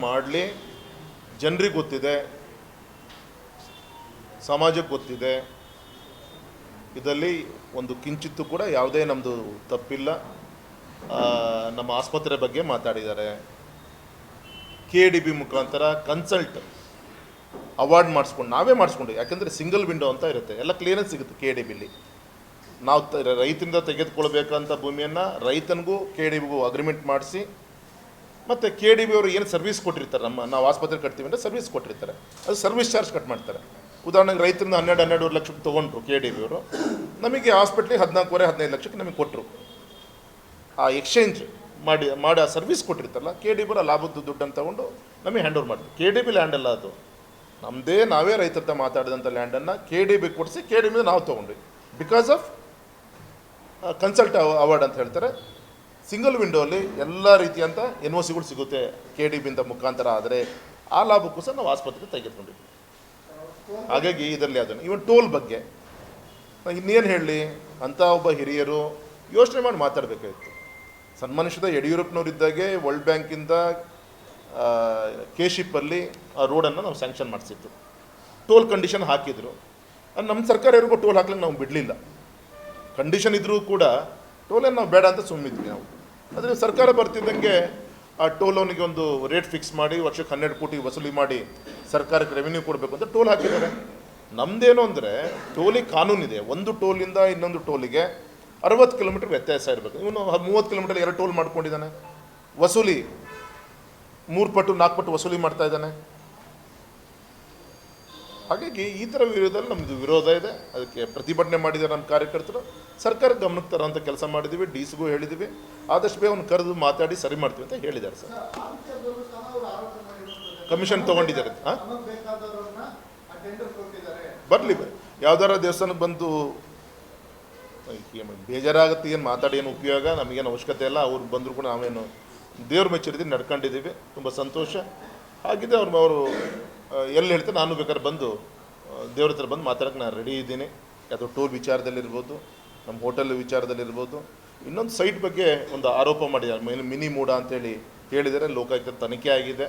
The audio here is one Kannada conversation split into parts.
ಮಾಡಲಿ, ಜನರಿಗೆ ಗೊತ್ತಿದೆ, ಸಮಾಜಕ್ಕೆ ಗೊತ್ತಿದೆ. ಇದರಲ್ಲಿ ಒಂದು ಕಿಂಚಿತ್ತು ಕೂಡ ಯಾವುದೇ ನಮ್ಮದು ತಪ್ಪಿಲ್ಲ. ನಮ್ಮ ಆಸ್ಪತ್ರೆ ಬಗ್ಗೆ ಮಾತಾಡಿದ್ದಾರೆ. KDB ಮುಖಾಂತರ ಕನ್ಸಲ್ಟ್ ಅವಾರ್ಡ್ ಮಾಡಿಸ್ಕೊಂಡು ನಾವೇ ಮಾಡಿಸ್ಕೊಂಡು, ಯಾಕೆಂದರೆ ಸಿಂಗಲ್ ವಿಂಡೋ ಅಂತ ಇರುತ್ತೆ, ಎಲ್ಲ ಕ್ಲಿಯರೆನ್ಸ್ ಸಿಗುತ್ತೆ KDBಲಿ. ನಾವು ರೈತರಿಂದ ತೆಗೆದುಕೊಳ್ಬೇಕಂತ ಭೂಮಿಯನ್ನು ರೈತನಿಗೂ KDBಗೂ ಅಗ್ರಿಮೆಂಟ್ ಮಾಡಿಸಿ, ಮತ್ತು KDB ಅವರು ಏನು ಸರ್ವಿಸ್ ಕೊಟ್ಟಿರ್ತಾರೆ, ನಾವು ಆಸ್ಪತ್ರೆ ಕಟ್ತೀವಿ ಅಂದರೆ ಸರ್ವಿಸ್ ಕೊಟ್ಟಿರ್ತಾರೆ, ಅದು ಸರ್ವಿಸ್ ಚಾರ್ಜ್ ಕಟ್ ಮಾಡ್ತಾರೆ. ಉದಾಹರಣೆಗೆ ರೈತರಿಂದ 12-12 ಲಕ್ಷಕ್ಕೆ ತೊಗೊಂಡ್ರು KDB ಅವರು, ನಮಗೆ ಹಾಸ್ಪಿಟ್ಲಿಗೆ 14-15 ಲಕ್ಷಕ್ಕೆ ನಮಗೆ ಕೊಟ್ಟರು. ಆ ಎಕ್ಸ್ಚೇಂಜ್ ಮಾಡಿ ಆ ಸರ್ವಿಸ್ ಕೊಟ್ಟಿರ್ತಾರಲ್ಲ, KDB ಅವರ ಲಾಭದ ದುಡ್ಡನ್ನು ತಗೊಂಡು ನಮಗೆ ಹ್ಯಾಂಡ್ ಓವರ್ ಮಾಡ್ತೀವಿ. KDB ಲ್ಯಾಂಡ್ ಅಲ್ಲ ಅದು, ನಾವೇ ರೈತರ ಹತ್ರ ಮಾತಾಡಿದಂಥ ಲ್ಯಾಂಡನ್ನು KDB ಕೊಡಿಸಿ KDB ನಾವು ತೊಗೊಂಡ್ವಿ. ಬಿಕಾಸ್ ಆಫ್ ಕನ್ಸಲ್ಟ್ ಅವಾರ್ಡ್ ಅಂತ ಹೇಳ್ತಾರೆ. ಸಿಂಗಲ್ ವಿಂಡೋಲ್ಲಿ ಎಲ್ಲ ರೀತಿಯಂಥ NOCಗಳು ಸಿಗುತ್ತೆ KDBಯಿಂದ ಮುಖಾಂತರ. ಆದರೆ ಆ ಲಾಭಕ್ಕೂ ಸಹ ನಾವು ಆಸ್ಪತ್ರೆಗೆ ತೆಗೆದುಕೊಂಡಿದ್ವಿ. ಹಾಗಾಗಿ ಇದರಲ್ಲಿ ಅದನ್ನು ಇವನ್ ಟೋಲ್ ಬಗ್ಗೆ ಇನ್ನೇನು ಹೇಳಲಿ ಅಂತ ಒಬ್ಬ ಹಿರಿಯರು ಯೋಚನೆ ಮಾಡಿ ಮಾತಾಡಬೇಕಾಗಿತ್ತು. ಸನ್ಮಾನಿಸಿದ ಯಡಿಯೂರಪ್ಪನವರಿದ್ದಾಗೆ ವರ್ಲ್ಡ್ ಬ್ಯಾಂಕಿಂದ ಕೇಶಿಪ್ಪಲ್ಲಿ ಆ ರೋಡನ್ನು ನಾವು ಸ್ಯಾಂಕ್ಷನ್ ಮಾಡಿಸಿತ್ತು. ಟೋಲ್ ಕಂಡೀಷನ್ ಹಾಕಿದರು. ನಮ್ಮ ಸರ್ಕಾರ ಯಾರಿಗೂ ಟೋಲ್ ಹಾಕ್ಲಿಕ್ಕೆ ನಾವು ಬಿಡಲಿಲ್ಲ. ಕಂಡೀಷನ್ ಇದ್ದರೂ ಕೂಡ ಟೋಲನ್ನು ನಾವು ಬೇಡ ಅಂತ ಸುಮ್ಮಿದ್ವಿ ನಾವು. ಆದರೆ ಸರ್ಕಾರ ಬರ್ತಿದ್ದಂಗೆ ಆ ಟೋಲ್ ಅವನಿಗೆ ಒಂದು ರೇಟ್ ಫಿಕ್ಸ್ ಮಾಡಿ ವರ್ಷಕ್ಕೆ 12 ಕೋಟಿ ವಸೂಲಿ ಮಾಡಿ ಸರ್ಕಾರಕ್ಕೆ ರೆವಿನ್ಯೂ ಕೊಡಬೇಕು ಅಂತ ಟೋಲ್ ಹಾಕಿದ್ದಾರೆ. ನಮ್ಮದೇನು ಅಂದರೆ ಟೋಲಿಗೆ ಕಾನೂನಿದೆ. ಒಂದು ಟೋಲಿಂದ ಇನ್ನೊಂದು ಟೋಲಿಗೆ 60 ಕಿಲೋಮೀಟ್ರ್ ವ್ಯತ್ಯಾಸ ಇರಬೇಕು. ಇವನು 30 ಕಿಲೋಮೀಟರ್ 2 ಟೋಲ್ ಮಾಡ್ಕೊಂಡಿದ್ದಾನೆ. ವಸೂಲಿ 3 ಪಟ್ಟು 4 ಪಟ್ಟು ವಸೂಲಿ ಮಾಡ್ತಾ ಇದ್ದಾನೆ. ಹಾಗಾಗಿ ಈ ಥರ ವಿರೋಧದಲ್ಲಿ ನಮ್ಮದು ವಿರೋಧ ಇದೆ. ಅದಕ್ಕೆ ಪ್ರತಿಭಟನೆ ಮಾಡಿದ್ದಾರೆ ನಮ್ಮ ಕಾರ್ಯಕರ್ತರು. ಸರ್ಕಾರಕ್ಕೆ ಗಮನಕ್ಕೆ ತರೋಂಥ ಕೆಲಸ ಮಾಡಿದ್ದೀವಿ. DCಗೂ ಹೇಳಿದ್ದೀವಿ, ಆದಷ್ಟು ಬೇಗ ಅವ್ನು ಕರೆದು ಮಾತಾಡಿ ಸರಿ ಮಾಡ್ತೀವಿ ಅಂತ ಹೇಳಿದ್ದಾರೆ. ಸರ್ ಕಮಿಷನ್ ತೊಗೊಂಡಿದ್ದಾರೆ. ಬರಲಿ, ಯಾವ್ದಾರ ದೇವಸ್ಥಾನಕ್ಕೆ ಬಂದು ಬೇಜಾರಾಗುತ್ತೆ, ಏನು ಮಾತಾಡಿ ಏನು ಉಪಯೋಗ, ನಮಗೇನು ಅವಶ್ಯಕತೆ ಇಲ್ಲ. ಅವ್ರು ಬಂದರೂ ಕೂಡ ನಾವೇನು ದೇವ್ರ ಮೆಚ್ಚರಿದ್ದೀವಿ, ನಡ್ಕೊಂಡಿದ್ದೀವಿ. ತುಂಬ ಸಂತೋಷ ಆಗಿದೆ. ಅವರು ಎಲ್ಲಿ ಹೇಳ್ತಾರೆ, ನಾನು ಬೇಕಾದ್ರೆ ಬಂದು ದೇವ್ರ ಹತ್ರ ಬಂದು ಮಾತಾಡೋಕ್ಕೆ ನಾನು ರೆಡಿ ಇದ್ದೀನಿ. ಯಾವುದೋ ಟೋಲ್ ವಿಚಾರದಲ್ಲಿರ್ಬೋದು, ನಮ್ಮ ಹೋಟೆಲ್ ವಿಚಾರದಲ್ಲಿರ್ಬೋದು. ಇನ್ನೊಂದು ಸೈಟ್ ಬಗ್ಗೆ ಒಂದು ಆರೋಪ ಮಾಡಿದ್ದಾರೆ, ಮಿನಿ ಮೂಡ ಅಂತೇಳಿ ಹೇಳಿದರೆ. ಲೋಕಾಯುಕ್ತ ತನಿಖೆ ಆಗಿದೆ,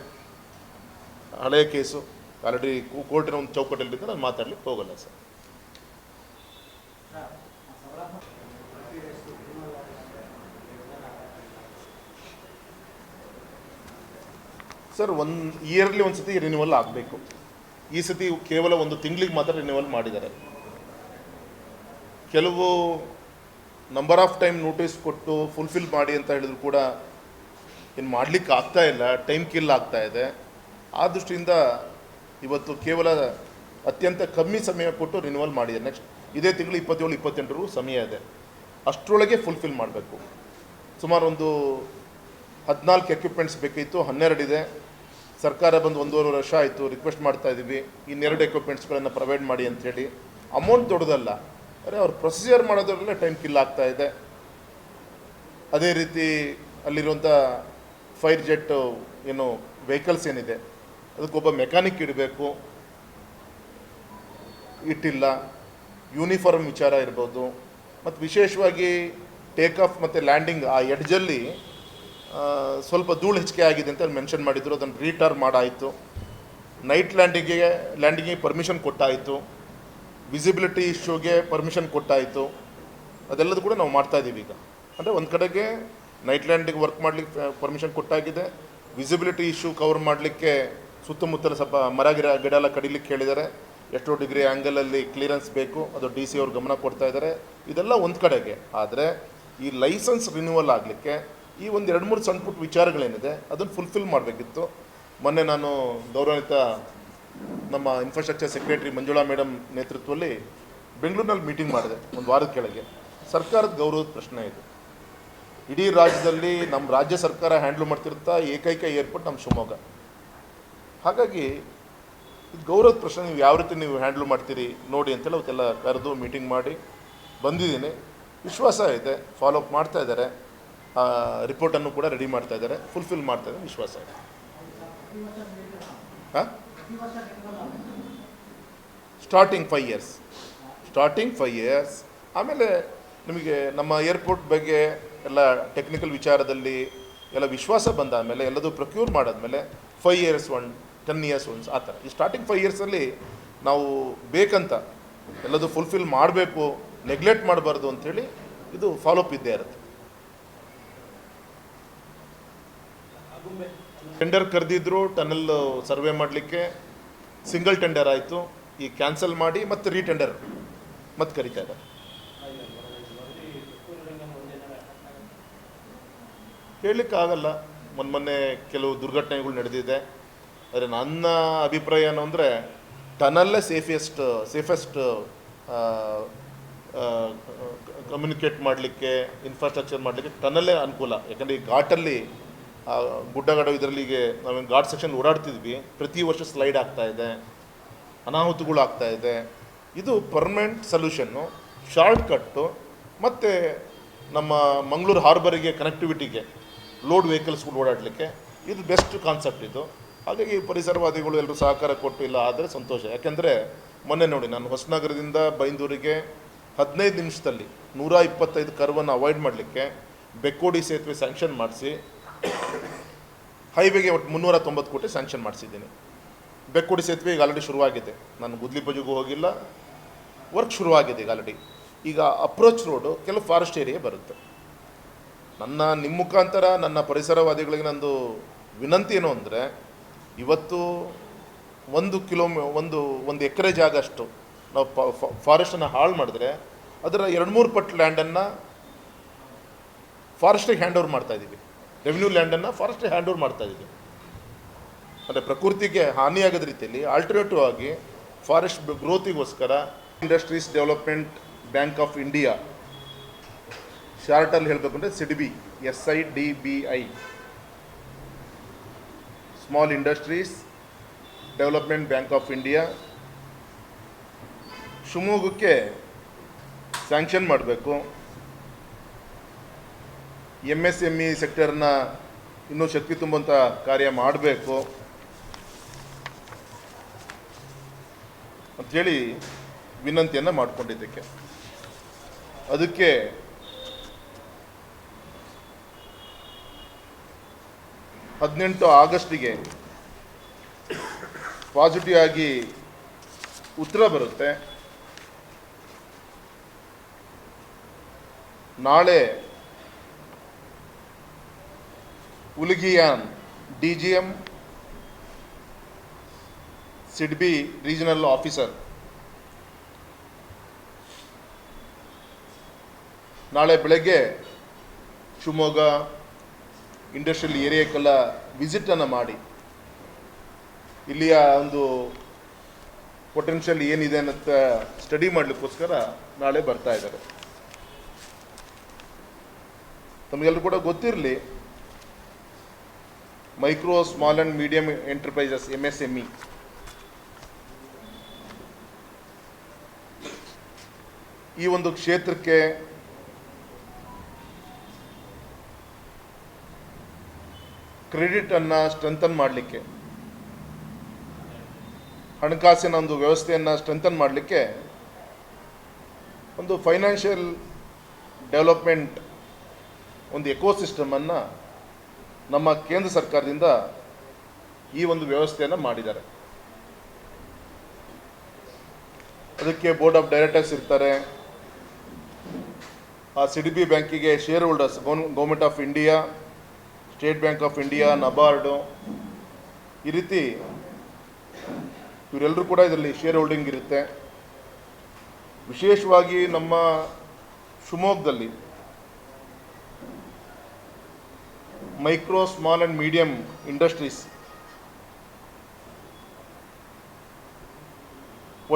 ಹಳೆಯ ಕೇಸು ಆಲ್ರೆಡಿ ಕೋರ್ಟಿನ ಒಂದು ಚೌಕಟ್ಟಲ್ಲಿದ್ದರೆ ನಾನು ಮಾತಾಡ್ಲಿಕ್ಕೆ ಹೋಗಲ್ಲ ಸರ್. ಸರ್, ಇಯರ್ಲಿ ಒಂದು ಸತಿ ರಿನ್ಯೂವಲ್ ಆಗಬೇಕು. ಈ ಸತಿ ಕೇವಲ 1 ತಿಂಗಳಿಗೆ ಮಾತ್ರ ರಿನ್ಯೂವಲ್ ಮಾಡಿದ್ದಾರೆ. ಕೆಲವು ನಂಬರ್ ಆಫ್ ಟೈಮ್ ನೋಟಿಸ್ ಕೊಟ್ಟು ಫುಲ್ಫಿಲ್ ಮಾಡಿ ಅಂತ ಹೇಳಿದ್ರು ಕೂಡ ಏನು ಮಾಡಲಿಕ್ಕೆ ಆಗ್ತಾ ಇಲ್ಲ, ಟೈಮ್ ಕಿಲ್ ಆಗ್ತಾ ಇದೆ. ಆ ದೃಷ್ಟಿಯಿಂದ ಇವತ್ತು ಕೇವಲ ಅತ್ಯಂತ ಕಮ್ಮಿ ಸಮಯ ಕೊಟ್ಟು ರಿನ್ಯೂವಲ್ ಮಾಡಿದ್ದಾರೆ. ನೆಕ್ಸ್ಟ್ ಇದೇ ತಿಂಗಳು 27-28 ಸಮಯ ಇದೆ. ಅಷ್ಟರೊಳಗೆ ಫುಲ್ಫಿಲ್ ಮಾಡಬೇಕು. ಸುಮಾರು ಒಂದು 14 ಎಕ್ವಿಪ್ಮೆಂಟ್ಸ್ ಬೇಕಿತ್ತು, 12 ಇದೆ. ಸರ್ಕಾರ ಬಂದು 1.5 ವರ್ಷ ಆಯಿತು, ರಿಕ್ವೆಸ್ಟ್ ಮಾಡ್ತಾ ಇದ್ದೀವಿ ಇನ್ನೆರಡು ಎಕ್ವಿಪ್ಮೆಂಟ್ಸ್ಗಳನ್ನು ಪ್ರೊವೈಡ್ ಮಾಡಿ ಅಂಥೇಳಿ. ಅಮೌಂಟ್ ದೊಡ್ಡದಲ್ಲ, ಅರೆ ಅವ್ರು ಪ್ರೊಸೀಜರ್ ಮಾಡೋದ್ರಲ್ಲೇ ಟೈಮ್ ಕಿಲ್ ಆಗ್ತಾ ಇದೆ. ಅದೇ ರೀತಿ ಅಲ್ಲಿರುವಂಥ ಫೈರ್ ಜೆಟ್ ಏನು ವೆಹಿಕಲ್ಸ್ ಏನಿದೆ ಅದಕ್ಕೊಬ್ಬ ಮೆಕ್ಯಾನಿಕ್ ಇಡಬೇಕು, ಇಟ್ಟಿಲ್ಲ. ಯೂನಿಫಾರ್ಮ್ ವಿಚಾರ ಇರ್ಬೋದು, ಮತ್ತು ವಿಶೇಷವಾಗಿ ಟೇಕ್ ಆಫ್ ಮತ್ತು ಲ್ಯಾಂಡಿಂಗ್ ಆ ಎಡ್ಜಲ್ಲಿ ಸ್ವಲ್ಪ ಧೂಳು ಹೆಚ್ಚಿಗೆ ಆಗಿದೆ ಅಂತ ಮೆನ್ಷನ್ ಮಾಡಿದ್ರು. ಅದನ್ನು ರೀಟರ್ ಮಾಡಾಯಿತು. ನೈಟ್ ಲ್ಯಾಂಡಿಂಗಿಗೆ ಪರ್ಮಿಷನ್ ಕೊಟ್ಟಾಯಿತು. ವಿಸಿಬಿಲಿಟಿ ಇಶ್ಯೂಗೆ ಪರ್ಮಿಷನ್ ಕೊಟ್ಟಾಯಿತು. ಅದೆಲ್ಲದೂ ಕೂಡ ನಾವು ಮಾಡ್ತಾಯಿದ್ದೀವಿ ಈಗ. ಅಂದರೆ ಒಂದು ಕಡೆಗೆ ನೈಟ್ ಲ್ಯಾಂಡಿಂಗ್ ವರ್ಕ್ ಮಾಡಲಿಕ್ಕೆ ಪರ್ಮಿಷನ್ ಕೊಟ್ಟಾಗಿದೆ. ವಿಸಿಬಿಲಿಟಿ ಇಶ್ಯೂ ಕವರ್ ಮಾಡಲಿಕ್ಕೆ ಸುತ್ತಮುತ್ತಲ ಸ್ವಲ್ಪ ಗಿಡ ಎಲ್ಲ ಕಡಿಲಿಕ್ಕೆ ಹೇಳಿದ್ದಾರೆ. ಎಷ್ಟೋ ಡಿಗ್ರಿ ಆ್ಯಂಗಲಲ್ಲಿ ಕ್ಲಿಯರೆನ್ಸ್ ಬೇಕು, ಅದು DC ಅವ್ರು ಗಮನ ಕೊಡ್ತಾ ಇದ್ದಾರೆ. ಇದೆಲ್ಲ ಒಂದು ಕಡೆಗೆ. ಆದರೆ ಈ ಲೈಸೆನ್ಸ್ ರಿನ್ಯೂವಲ್ ಆಗಲಿಕ್ಕೆ ಈ ಒಂದು 2-3 ಸಣ್ಣ ಪುಟ್ಟ ವಿಚಾರಗಳೇನಿದೆ ಅದನ್ನು ಫುಲ್ಫಿಲ್ ಮಾಡಬೇಕಿತ್ತು. ಮೊನ್ನೆ ನಾನು ಗೌರವಾನ್ವಿತ ನಮ್ಮ ಇನ್ಫ್ರಾಸ್ಟ್ರಕ್ಚರ್ ಸೆಕ್ರೆಟರಿ ಮಂಜುಳಾ ಮೇಡಮ್ ನೇತೃತ್ವದಲ್ಲಿ ಬೆಂಗಳೂರಿನಲ್ಲಿ ಮೀಟಿಂಗ್ ಮಾಡಿದೆ ಒಂದು ವಾರದ ಕೆಳಗೆ. ಸರ್ಕಾರದ ಗೌರವದ ಪ್ರಶ್ನೆ ಇದು. ಇಡೀ ರಾಜ್ಯದಲ್ಲಿ ನಮ್ಮ ರಾಜ್ಯ ಸರ್ಕಾರ ಹ್ಯಾಂಡ್ಲ್ ಮಾಡ್ತಿರ್ತಾ ಏಕೈಕ ಏರ್ಪೋರ್ಟ್ ನಮ್ಮ ಶಿವಮೊಗ್ಗ. ಹಾಗಾಗಿ ಇದು ಗೌರವದ ಪ್ರಶ್ನೆ, ನೀವು ಯಾವ ರೀತಿ ನೀವು ಹ್ಯಾಂಡ್ಲ್ ಮಾಡ್ತೀರಿ ನೋಡಿ ಅಂತೇಳಿ ಅವತ್ತೆಲ್ಲ ಕರೆದು ಮೀಟಿಂಗ್ ಮಾಡಿ ಬಂದಿದ್ದೀನಿ. ವಿಶ್ವಾಸ ಇದೆ, ಫಾಲೋಅಪ್ ಮಾಡ್ತಾ ಇದ್ದಾರೆ. ರಿಪೋರ್ಟನ್ನು ಕೂಡ ರೆಡಿ ಮಾಡ್ತಾ ಇದ್ದಾರೆ, ಫುಲ್ಫಿಲ್ ಮಾಡ್ತಾ ಇದ್ದಾರೆ, ವಿಶ್ವಾಸ ಇದೆ. ಹಾಂ, ಸ್ಟಾರ್ಟಿಂಗ್ 5 ಇಯರ್ಸ್. ಆಮೇಲೆ ನಿಮಗೆ ನಮ್ಮ ಏರ್ಪೋರ್ಟ್ ಬಗ್ಗೆ ಎಲ್ಲ ಟೆಕ್ನಿಕಲ್ ವಿಚಾರದಲ್ಲಿ ಎಲ್ಲ ವಿಶ್ವಾಸ ಬಂದ ಮೇಲೆ ಎಲ್ಲದೂ ಪ್ರೊಕ್ಯೂರ್ ಮಾಡಾದ್ಮೇಲೆ 5 years 10 years ಒನ್ಸ್ ಆ ಥರ. ಈ ಸ್ಟಾರ್ಟಿಂಗ್ 5 ಇಯರ್ಸಲ್ಲಿ ನಾವು ಬೇಕಂತ ಎಲ್ಲದು ಫುಲ್ಫಿಲ್ ಮಾಡಬೇಕು, ನೆಗ್ಲೆಕ್ಟ್ ಮಾಡಬಾರ್ದು ಅಂಥೇಳಿ ಇದು ಫಾಲೋಅಪ್ ಇದ್ದೇ ಇರುತ್ತೆ. ಟೆಂಡರ್ ಕರೆದಿದ್ರು ಟನಲ್ ಸರ್ವೆ ಮಾಡಲಿಕ್ಕೆ, ಸಿಂಗಲ್ ಟೆಂಡರ್ ಆಯಿತು, ಈ ಕ್ಯಾನ್ಸಲ್ ಮಾಡಿ ಮತ್ತೆ ರೀಟೆಂಡರ್ ಮತ್ತೆ ಕರೀತಾ ಇದ್ದಾರೆ. ಹೇಳಲಿಕ್ಕಾಗಲ್ಲ, ಮೊನ್ನೆ ಕೆಲವು ದುರ್ಘಟನೆಗಳು ನಡೆದಿದೆ. ಆದರೆ ನನ್ನ ಅಭಿಪ್ರಾಯ ಏನು ಅಂದರೆ ಟನಲ್ಲೇ ಸೇಫೆಸ್ಟ್ ಕಮ್ಯುನಿಕೇಟ್ ಮಾಡಲಿಕ್ಕೆ, ಇನ್ಫ್ರಾಸ್ಟ್ರಕ್ಚರ್ ಮಾಡಲಿಕ್ಕೆ ಟನಲ್ಲೇ ಅನುಕೂಲ. ಯಾಕಂದರೆ ಈ ಘಾಟಲ್ಲಿ ಗುಡ್ಡಗಾಡು ಇದರಲ್ಲಿಗೆ ನಾವೇನು ಘಾಟ್ ಸೆಕ್ಷನ್ ಓಡಾಡ್ತಿದ್ವಿ, ಪ್ರತಿ ವರ್ಷ ಸ್ಲೈಡ್ ಆಗ್ತಾಯಿದೆ, ಅನಾಹುತಗಳು ಆಗ್ತಾಯಿದೆ. ಇದು ಪರ್ಮನೆಂಟ್ ಸೊಲ್ಯೂಷನ್ನು, ಶಾರ್ಟ್ ಕಟ್ಟು, ಮತ್ತು ನಮ್ಮ ಮಂಗಳೂರು ಹಾರ್ಬರಿಗೆ ಕನೆಕ್ಟಿವಿಟಿಗೆ, ಲೋಡ್ ವೆಹಿಕಲ್ಸ್ಗಳು ಓಡಾಡಲಿಕ್ಕೆ ಇದು ಬೆಸ್ಟ್ ಕಾನ್ಸೆಪ್ಟ್ ಇದು. ಹಾಗಾಗಿ ಪರಿಸರವಾದಿಗಳು ಎಲ್ಲರೂ ಸಹಕಾರ ಕೊಟ್ಟು ಇಲ್ಲ ಆದರೆ ಸಂತೋಷ. ಯಾಕೆಂದರೆ ಮೊನ್ನೆ ನೋಡಿ, ನಾನು ಹೊಸನಗರದಿಂದ ಬೈಂದೂರಿಗೆ 15 ನಿಮಿಷದಲ್ಲಿ 125 ಕರ್ವನ್ನು ಅವಾಯ್ಡ್ ಮಾಡಲಿಕ್ಕೆ ಬೆಕ್ಕೋಡಿ ಸೇತುವೆ ಸ್ಯಾಂಕ್ಷನ್ ಮಾಡಿಸಿ, ಹೈವೇಗೆ ಒಟ್ಟು 390 ಕೋಟಿ ಸ್ಯಾಂಕ್ಷನ್ ಮಾಡಿಸಿದ್ದೀನಿ. ಬೆಕ್ಕೋಡಿ ಸೇತುವೆ ಈಗ ಆಲ್ರೆಡಿ ಶುರುವಾಗಿದೆ. ನಾನು ಗುದ್ಲಿಪಜುಗೂ ಹೋಗಿಲ್ಲ, ವರ್ಕ್ ಶುರುವಾಗಿದೆ ಈಗ ಆಲ್ರೆಡಿ. ಈಗ ಅಪ್ರೋಚ್ ರೋಡು ಕೆಲವು ಫಾರೆಸ್ಟ್ ಏರಿಯಾ ಬರುತ್ತೆ. ನಿಮ್ಮ ಮುಖಾಂತರ ನನ್ನ ಪರಿಸರವಾದಿಗಳಿಗೆ ನಂದು ವಿನಂತಿ ಏನು ಅಂದರೆ, ಇವತ್ತು 1 ಎಕರೆ ಜಾಗ ಅಷ್ಟು ನಾವು ಫಾರೆಸ್ಟನ್ನು ಹಾಳು ಮಾಡಿದ್ರೆ ಅದರ 2-3 ಪಟ್ಟು ಲ್ಯಾಂಡನ್ನು ಫಾರೆಸ್ಟಿಗೆ ಹ್ಯಾಂಡ್ ಓವರ್ ಮಾಡ್ತಾಯಿದ್ದೀವಿ. ರೆವಿನ್ಯೂ ಲ್ಯಾಂಡನ್ನು ಫಾರೆಸ್ಟಿಗೆ ಹ್ಯಾಂಡ್ ಓವರ್ ಮಾಡ್ತಾಯಿದ್ದೀವಿ. ಅಂದರೆ ಪ್ರಕೃತಿಗೆ ಹಾನಿಯಾಗದ ರೀತಿಯಲ್ಲಿ ಆಲ್ಟರ್ನೇಟಿವ್ ಆಗಿ ಫಾರೆಸ್ಟ್ ಗ್ರೋತಿಗೋಸ್ಕರ industries development bank of India, ಶಾರ್ಟಲ್ಲಿ ಹೇಳಬೇಕು ಅಂದರೆ SIDBI, SIDBI, small industries development bank of India, ಶಿವಮೊಗ್ಗಕ್ಕೆ ಸ್ಯಾಂಕ್ಷನ್ ಮಾಡಬೇಕು. MSME ಸೆಕ್ಟರ್ನ ಇನ್ನೂ ಶಕ್ತಿ ತುಂಬುವಂಥ ಕಾರ್ಯ ಮಾಡಬೇಕು ಅಂಥೇಳಿ ವಿನಂತಿಯನ್ನು ಮಾಡಿಕೊಂಡಿದ್ದಕ್ಕೆ, ಅದಕ್ಕೆ ಆಗಸ್ಟಿಗೆ ಪಾಸಿಟಿವ್ ಆಗಿ ಉತ್ತರ ಬರುತ್ತೆ. ನಾಳೆ ಉಲಗಿಯಾನ್ DGM SIDBI ರೀಜನಲ್ ಆಫೀಸರ್ ನಾಳೆ ಬೆಳಗ್ಗೆ ಶಿವಮೊಗ್ಗ ಇಂಡಸ್ಟ್ರಿಯಲ್ ಏರಿಯಾಕ್ಕೆಲ್ಲ ವಿಸಿಟನ್ನು ಮಾಡಿ ಇಲ್ಲಿಯ ಒಂದು ಪೊಟೆನ್ಷಿಯಲ್ ಏನಿದೆ ಅಂತ ಸ್ಟಡಿ ಮಾಡಲಿಕ್ಕೋಸ್ಕರ ನಾಳೆ ಬರ್ತಾ ಇದ್ದಾರೆ. ತಮಗೆಲ್ಲರೂ ಕೂಡ ಗೊತ್ತಿರಲಿ, micro small and medium enterprises MSME ಈ ಒಂದು ಕ್ಷೇತ್ರಕ್ಕೆ ಕ್ರೆಡಿಟನ್ನು ಸ್ಟ್ರೆಂಥನ್ ಮಾಡಲಿಕ್ಕೆ, ಹಣಕಾಸಿನ ಒಂದು ವ್ಯವಸ್ಥೆಯನ್ನು ಸ್ಟ್ರೆಂಥನ್ ಮಾಡಲಿಕ್ಕೆ ಒಂದು ಫೈನಾನ್ಷಿಯಲ್ ಡೆವಲಪ್ಮೆಂಟ್ ಒಂದು ಎಕೋಸಿಸ್ಟಮನ್ನು ನಮ್ಮ ಕೇಂದ್ರ ಸರ್ಕಾರದಿಂದ ಈ ಒಂದು ವ್ಯವಸ್ಥೆಯನ್ನು ಮಾಡಿದ್ದಾರೆ. ಅದಕ್ಕೆ ಬೋರ್ಡ್ ಆಫ್ ಡೈರೆಕ್ಟರ್ಸ್ ಇರ್ತಾರೆ. ಆ SIDBI ಬ್ಯಾಂಕಿಗೆ share holders government of India, state bank of India, NABARD, ಈ ರೀತಿ ಇವರೆಲ್ಲರೂ ಕೂಡ ಇದರಲ್ಲಿ ಶೇರ್ ಹೋಲ್ಡಿಂಗ್ ಇರುತ್ತೆ. ವಿಶೇಷವಾಗಿ ನಮ್ಮ ಶಿವಮೊಗ್ಗದಲ್ಲಿ micro small and medium industries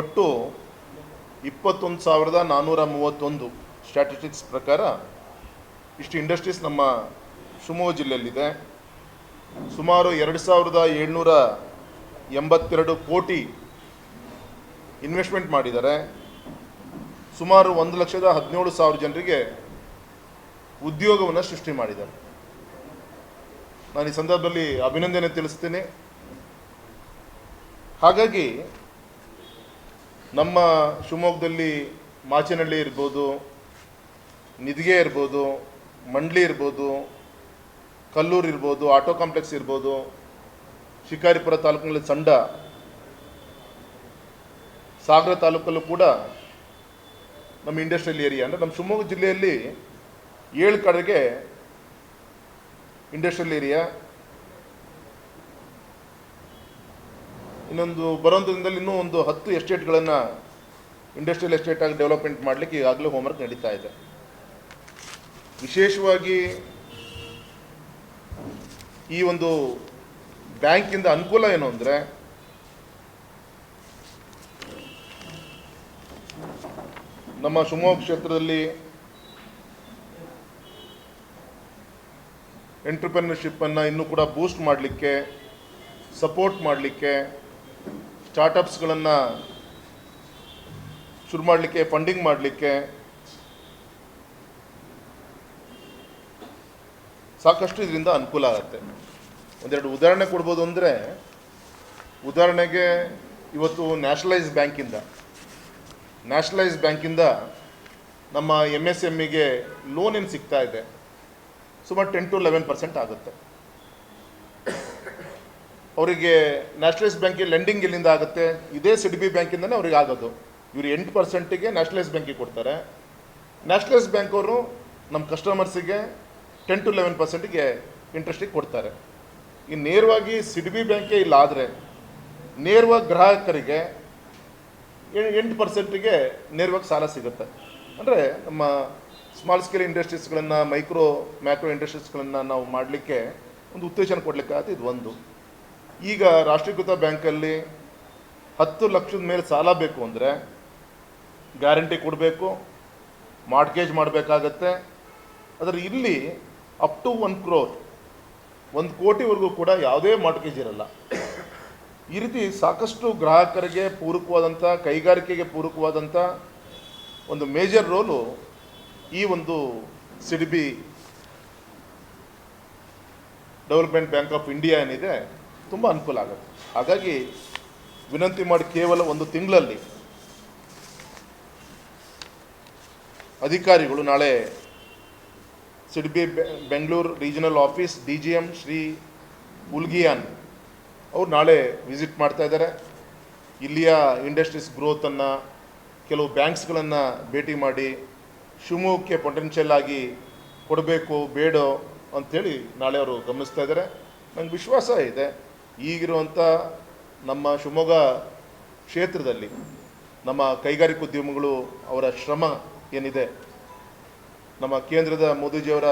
ಒಟ್ಟು 21,431 ಸ್ಟ್ಯಾಟಿಸ್ಟಿಕ್ಸ್ ಪ್ರಕಾರ ಇಷ್ಟು ಇಂಡಸ್ಟ್ರೀಸ್ ನಮ್ಮ ಶಿವಮೊಗ್ಗ ಜಿಲ್ಲೆಯಲ್ಲಿದೆ. ಸುಮಾರು 2,782 ಕೋಟಿ ಇನ್ವೆಸ್ಟ್ಮೆಂಟ್ ಮಾಡಿದ್ದಾರೆ. ಸುಮಾರು 1,17,000 ಜನರಿಗೆ ಉದ್ಯೋಗವನ್ನು ಸೃಷ್ಟಿ ಮಾಡಿದ್ದಾರೆ. ನಾನು ಈ ಸಂದರ್ಭದಲ್ಲಿ ಅಭಿನಂದನೆ ತಿಳಿಸ್ತೀನಿ. ಹಾಗಾಗಿ ನಮ್ಮ ಶಿವಮೊಗ್ಗದಲ್ಲಿ ಮಾಚನಹಳ್ಳಿ ಇರ್ಬೋದು, ನಿಧಿಗೆ ಇರ್ಬೋದು, ಮಂಡ್ಲಿ ಇರ್ಬೋದು, ಕಲ್ಲೂರು ಇರ್ಬೋದು, ಆಟೋ ಕಾಂಪ್ಲೆಕ್ಸ್ ಇರ್ಬೋದು, ಶಿಕಾರಿಪುರ ತಾಲೂಕಿನಲ್ಲಿ ಸಂಡ, ಸಾಗರ ತಾಲೂಕಲ್ಲೂ ಕೂಡ ನಮ್ಮ ಇಂಡಸ್ಟ್ರಿಯಲ್ ಏರಿಯಾ ಅಂದರೆ ನಮ್ಮ ಶಿವಮೊಗ್ಗ ಜಿಲ್ಲೆಯಲ್ಲಿ 7 ಕಡೆಗೆ ಇಂಡಸ್ಟ್ರಿಯಲ್ ಏರಿಯಾ, ಇನ್ನೊಂದು ಬರೋಂಥ ದಿನದಲ್ಲಿ ಇನ್ನೂ ಒಂದು 10 ಎಸ್ಟೇಟ್ಗಳನ್ನು ಇಂಡಸ್ಟ್ರಿಯಲ್ ಎಸ್ಟೇಟ್ ಆಗಿ ಡೆವಲಪ್ಮೆಂಟ್ ಮಾಡಲಿಕ್ಕೆ ಈಗಾಗಲೇ ಹೋಮ್ವರ್ಕ್ ನಡೀತಾ ಇದೆ. ವಿಶೇಷವಾಗಿ ಈ ಒಂದು ಬ್ಯಾಂಕಿಂದ ಅನುಕೂಲ ಏನು ಅಂದರೆ ನಮ್ಮ ಶಿವಮೊಗ್ಗ ಕ್ಷೇತ್ರದಲ್ಲಿ ಎಂಟ್ರಪ್ರೆನ್ಯೂರ್ಶಿಪ್ಪನ್ನು ಇನ್ನೂ ಕೂಡ ಬೂಸ್ಟ್ ಮಾಡಲಿಕ್ಕೆ, ಸಪೋರ್ಟ್ ಮಾಡಲಿಕ್ಕೆ, ಸ್ಟಾರ್ಟಪ್ಸ್ಗಳನ್ನು ಶುರು ಮಾಡಲಿಕ್ಕೆ, ಫಂಡಿಂಗ್ ಮಾಡಲಿಕ್ಕೆ ಸಾಕಷ್ಟು ಇದರಿಂದ ಅನುಕೂಲ ಆಗುತ್ತೆ. ಒಂದೆರಡು ಉದಾಹರಣೆ ಕೊಡ್ಬೋದು ಅಂದರೆ, ಉದಾಹರಣೆಗೆ ಇವತ್ತು ನ್ಯಾಷನಲೈಸ್ ಬ್ಯಾಂಕಿಂದ ನಮ್ಮ MSMEಗೆ ಲೋನ್ ಏನು ಸಿಗ್ತಾ ಇದೆ ಸುಮಾರು 10 to 11% ಆಗುತ್ತೆ. ಅವರಿಗೆ ನ್ಯಾಷನಲೈಸ್ ಬ್ಯಾಂಕಿಗೆ ಲೆಂಡಿಂಗ್ ಎಲ್ಲಿಂದ ಆಗುತ್ತೆ? ಇದೇ ಸಿಡಿಬಿ ಬ್ಯಾಂಕಿಂದನೇ ಅವ್ರಿಗೆ ಆಗೋದು. ಇವರು 8%ಗೆ ನ್ಯಾಷನಲೈಸ್ ಬ್ಯಾಂಕಿಗೆ ಕೊಡ್ತಾರೆ. ನ್ಯಾಷನಲೈಸ್ ಬ್ಯಾಂಕ್ ಅವರು ನಮ್ಮ ಕಸ್ಟಮರ್ಸಿಗೆ 10 to 11%ಗೆ ಇಂಟ್ರೆಸ್ಟಿಗೆ ಕೊಡ್ತಾರೆ. ಈ ನೇರವಾಗಿ ಸಿಡಿಬಿ ಬ್ಯಾಂಕೇ ಇಲ್ಲ ಆದರೆ ನೇರವಾಗಿ ಗ್ರಾಹಕರಿಗೆ 8%ಗೆ ನೇರವಾಗಿ ಸಾಲ ಸಿಗುತ್ತೆ. ಅಂದರೆ ನಮ್ಮ ಸ್ಮಾಲ್ ಸ್ಕೇಲ್ ಇಂಡಸ್ಟ್ರೀಸ್ಗಳನ್ನು, ಮ್ಯಾಕ್ರೋ ಇಂಡಸ್ಟ್ರೀಸ್ಗಳನ್ನು ನಾವು ಮಾಡಲಿಕ್ಕೆ ಒಂದು ಉತ್ತೇಜನ ಕೊಡಲಿಕ್ಕಾಗುತ್ತೆ. ಇದು ಒಂದು. ಈಗ ರಾಷ್ಟ್ರೀಕೃತ ಬ್ಯಾಂಕಲ್ಲಿ 10 ಲಕ್ಷದ ಮೇಲೆ ಸಾಲ ಬೇಕು ಅಂದರೆ ಗ್ಯಾರಂಟಿ ಕೊಡಬೇಕು, ಮಾರ್ಟ್ಗೇಜ್ ಮಾಡಬೇಕಾಗತ್ತೆ. ಆದರೆ ಇಲ್ಲಿ ಅಪ್ ಟು 1 crore, 1 ಕೋಟಿವರೆಗೂ ಕೂಡ ಯಾವುದೇ ಮಾರ್ಟ್ಗೇಜ್ ಇರಲ್ಲ. ಈ ರೀತಿ ಸಾಕಷ್ಟು ಗ್ರಾಹಕರಿಗೆ ಪೂರಕವಾದಂಥ, ಕೈಗಾರಿಕೆಗೆ ಪೂರಕವಾದಂಥ ಒಂದು ಮೇಜರ್ ರೋಲು ಈ ಒಂದು ಸಿಡಿಬಿ ಡೆವಲಪ್ಮೆಂಟ್ ಬ್ಯಾಂಕ್ ಆಫ್ ಇಂಡಿಯಾ ಏನಿದೆ ತುಂಬ ಅನುಕೂಲ ಆಗುತ್ತೆ. ಹಾಗಾಗಿ ವಿನಂತಿ ಮಾಡಿ ಕೇವಲ 1 ತಿಂಗಳಲ್ಲಿ ಅಧಿಕಾರಿಗಳು ನಾಳೆ SIDBI Bengaluru regional office DGM Shri ಉಲ್ಗಿಯಾನ್ ಅವ್ರು ನಾಳೆ ವಿಸಿಟ್ ಮಾಡ್ತಾ ಇದ್ದಾರೆ. ಇಲ್ಲಿಯ ಇಂಡಸ್ಟ್ರೀಸ್ ಗ್ರೋತನ್ನು, ಕೆಲವು ಬ್ಯಾಂಕ್ಸ್ಗಳನ್ನು ಭೇಟಿ ಮಾಡಿ ಶಿವಮೊಗ್ಗಕ್ಕೆ ಪೊಟೆನ್ಷಿಯಲ್ ಆಗಿ ಕೊಡಬೇಕು ಬೇಡೋ ಅಂಥೇಳಿ ನಾಳೆ ಅವರು ಗಮನಿಸ್ತಾ ಇದ್ದಾರೆ. ನಂಗೆ ವಿಶ್ವಾಸ ಇದೆ ಈಗಿರುವಂಥ ನಮ್ಮ ಶಿವಮೊಗ್ಗ ಕ್ಷೇತ್ರದಲ್ಲಿ ನಮ್ಮ ಕೈಗಾರಿಕೋದ್ಯಮಿಗಳು ಅವರ ಶ್ರಮ ಏನಿದೆ, ನಮ್ಮ ಕೇಂದ್ರದ ಮೋದಿಜಿಯವರ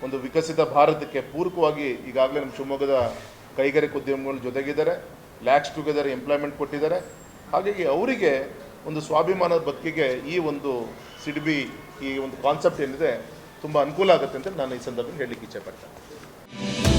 ಒಂದು ವಿಕಸಿತ ಭಾರತಕ್ಕೆ ಪೂರಕವಾಗಿ ಈಗಾಗಲೇ ನಮ್ಮ ಶಿವಮೊಗ್ಗದ ಕೈಗಾರಿಕೋದ್ಯಮಿಗಳ ಜೊತೆಗಿದ್ದಾರೆ. ಲ್ಯಾಕ್ಸ್ ಟುಗೆದರ್ ಎಂಪ್ಲಾಯ್ಮೆಂಟ್ ಕೊಟ್ಟಿದ್ದಾರೆ. ಹಾಗಾಗಿ ಅವರಿಗೆ ಒಂದು ಸ್ವಾಭಿಮಾನದ ಬದುಕಿಗೆ ಈ ಒಂದು ಸಿಡಿಬಿ ಈ ಒಂದು ಕಾನ್ಸೆಪ್ಟ್ ಏನಿದೆ ತುಂಬ ಅನುಕೂಲ ಆಗುತ್ತೆ ಅಂತ ನಾನು ಈ ಸಂದರ್ಭದಲ್ಲಿ ಹೇಳಲಿಕ್ಕೆ ಇಚ್ಛೆಪಡ್ತೇನೆ.